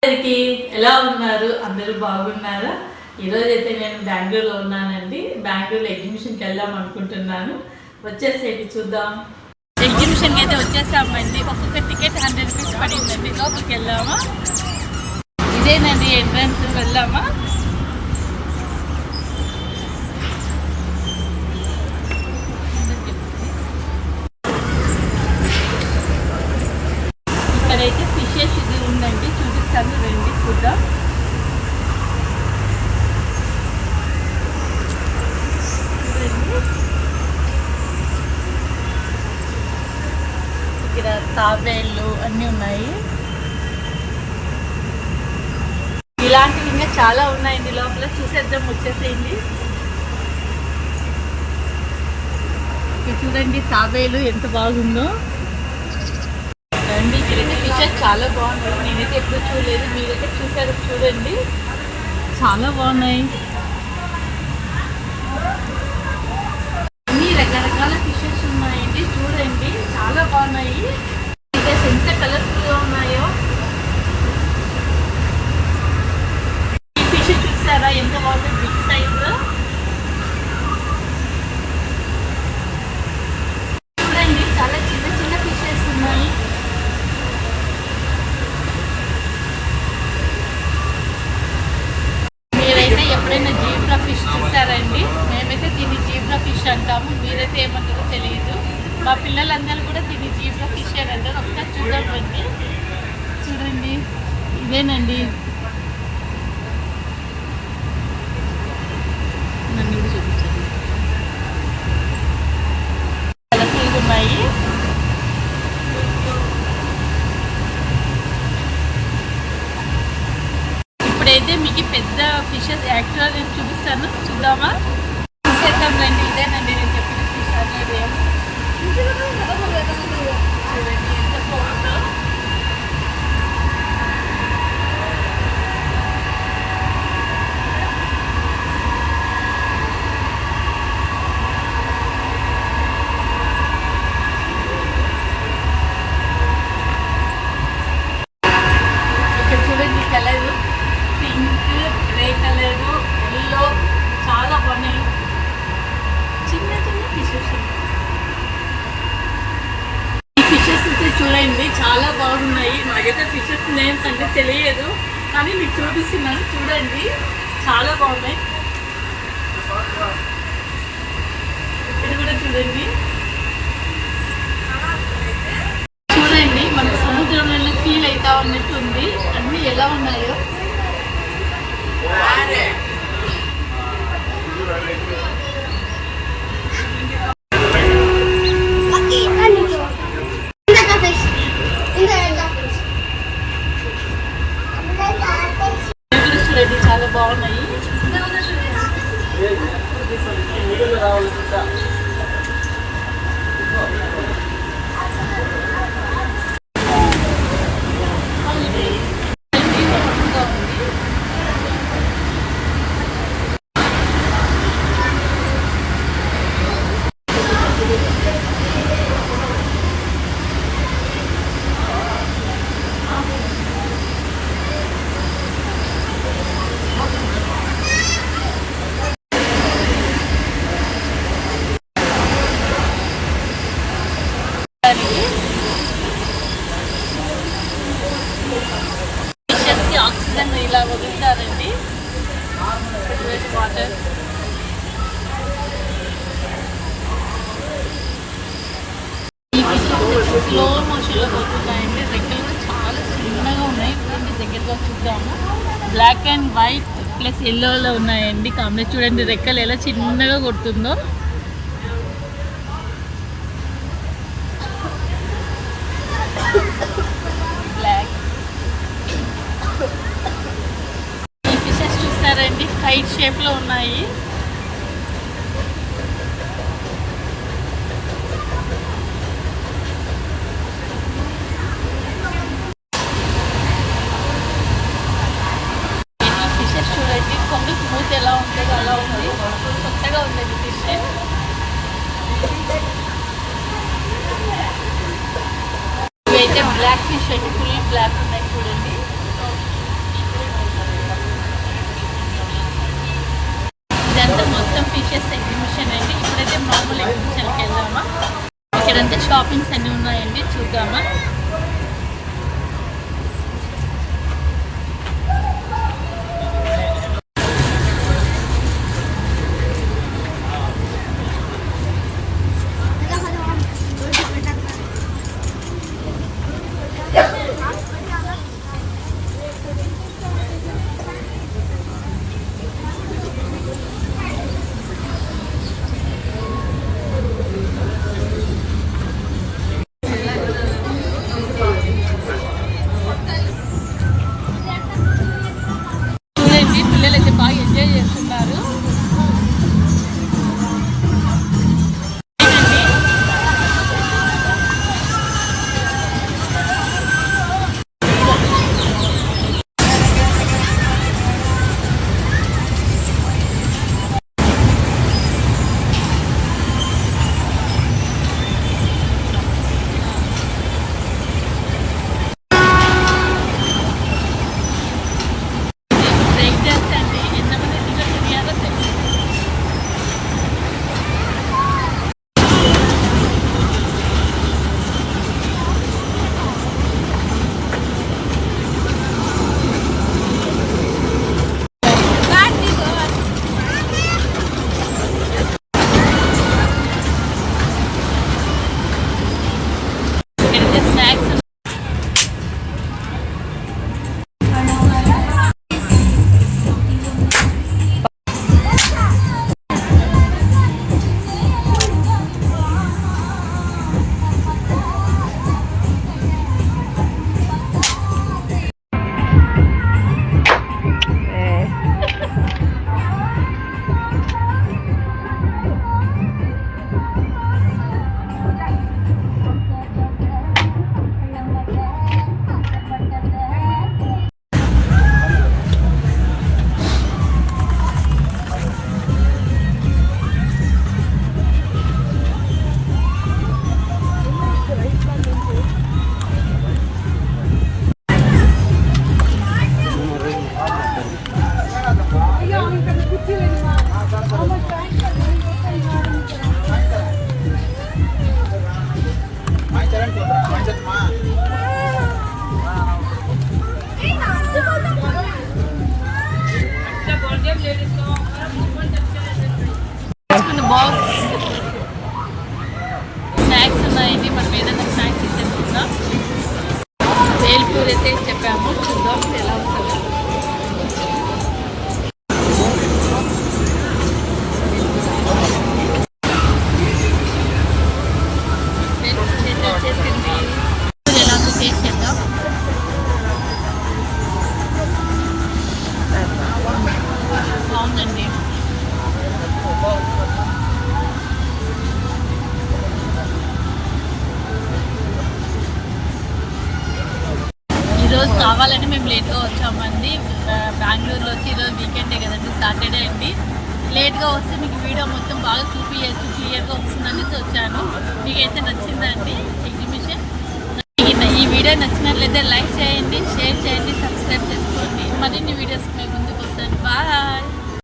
అందరికి ఎలా ఉన్నారు? అందరూ బాగున్నారా? ఈరోజు అయితే నేను బెంగళూరులో ఉన్నానండి. బెంగళూరులో ఎగ్జిబిషన్కి వెళ్దాం అనుకుంటున్నాను. వచ్చేసేది చూద్దాం. ఎగ్జిబిషన్కి అయితే వచ్చేసామండి. ఒక్కొక్క టికెట్ 100 రూపీస్ పడిందండి. లోపలికి వెళ్దామా? ఇదేనండి ఎంట్రన్స్. వెళ్దామా? ఇక్కడైతే ఫిషెస్ ఇది ఉందండి, చూపిస్తాను రండి చూద్దాం. ఇక్కడ తాబేళ్ళు అన్నీ ఉన్నాయి. ఇలాంటివి ఇంకా చాలా ఉన్నాయండి. లోపల చూసేద్దాం, వచ్చేసేయండి. చూడండి తాబేలు ఎంత బాగుందో. అండి ఇక్కడైతే ఫిషెస్ చాలా బాగున్నాయి. నేనైతే ఎప్పుడు చూడలేదు, మీరైతే చూసారు. చూడండి చాలా బాగున్నాయి. అన్ని రకరకాల ఫిషెస్ ఉన్నాయండి. చూడండి చాలా బాగున్నాయి. ఫిషెస్ ఎంత కలర్ఫుల్గా ఉన్నాయో. ఈ ఫిష్ చూసారా ఎంత బాగుంది, బిగ్ సైజ్. చూడండి చాలా చిన్న చిన్న ఫిషెస్ ఉన్నాయి. ఎప్పుడైనా జీబ్రా ఫిష్ చూసారండి? మేమైతే దీన్ని జీబ్రా ఫిష్ అంటాము. మీరైతే ఏమంటారో తెలియదు. మా పిల్లలందరూ కూడా దీన్ని జీబ్రా ఫిష్ అని అంటారు. ఒకసారి చూద్దామండి. చూడండి ఇదేనండి. నన్ను కూడా చూపించండి. కలర్ఫుల్గా ఉన్నాయి. ఇప్పుడైతే మీకు పెద్ద ఫిషెస్ యాక్చువల్ నేను చూపిస్తాను, చూద్దామా? చూసేద్దాం రండి. ఇదేనండి నేను చెప్పిన ఫిష్ అనేది. చూడండి ఎంత బాగుందో. ఇక్కడ చూడండి colour pink, grey colour, yellow చాలా బాగున్నాయి. చిన్న చిన్న ఫిషెస్. ఈ ఫిషెస్ చూడండి చాలా బాగున్నాయి. నాకైతే ఫిషెస్ నేమ్స్ అంటే తెలియదు, కానీ మీకు చూపిస్తున్నాను. చూడండి చాలా బాగున్నాయి. ఇక్కడ కూడా చూడండి. చూడండి మనకు సముద్రంలో ఫీల్ అవుతా ఉన్నట్టు ఉంది. అన్నీ ఎలా ఉన్నాయో. చూడండి చాలా బాగున్నాయి. ఫిషెస్కి ఆక్సిజన్ ఇలా వదులుతారండి. వాటర్ ఈ ఫిషెస్ స్లో మోషన్లో పోతున్నాయండి. రెక్కలు కూడా చాలా చిన్నగా ఉన్నాయి. దగ్గరగా చూద్దాము. బ్లాక్ అండ్ వైట్ ప్లస్ ఎల్లోలో ఉన్నాయండి కాంబినేషన్. చూడండి రెక్కలు ఎలా చిన్నగా కొడుతుందో. బ్లాక్. ఈ ఫిషెస్ చూస్తారండి కైట్ షేప్లో ఉన్నాయి. ఫిషెస్ చూడండి కొంగకి మూత ఎలా ఉంటుందో అలా ఉంది. కొత్తగా ఉంది ఫిష్. ఇవైతే బ్లాక్ ఫిష్ అయితే ఫుల్ బ్లాక్ ఉన్నాయి చూడండి. బాక్స్ స్నాక్స్ ఉన్నాయి, మనం ఏదైనా స్నాక్స్ ఇచ్చేసుకుందాం. వేల్పూర్ అయితే చెప్పాము, చూద్దాం ఎలా వస్తుంది. వచ్చేసింది, ఎలాగో చేసేద్దాం. బాగుందండి. ఈరోజు కావాలని మేము లేట్గా వచ్చామండి. బెంగళూరులో వచ్చి ఈరోజు వీకెండే కదండి, సాటర్డే అండి. లేట్గా వస్తే మీకు వీడియో మొత్తం బాగా చూపించచ్చు, క్లియర్గా వస్తుందనేసి వచ్చాను. మీకైతే నచ్చిందండి ఎగ్జిబిషన్? ఈ వీడియో నచ్చినట్లయితే లైక్ చేయండి, షేర్ చేయండి, సబ్స్క్రైబ్ చేసుకోండి. మరిన్ని వీడియోస్ మేము ముందుకు వస్తాను. బాయ్.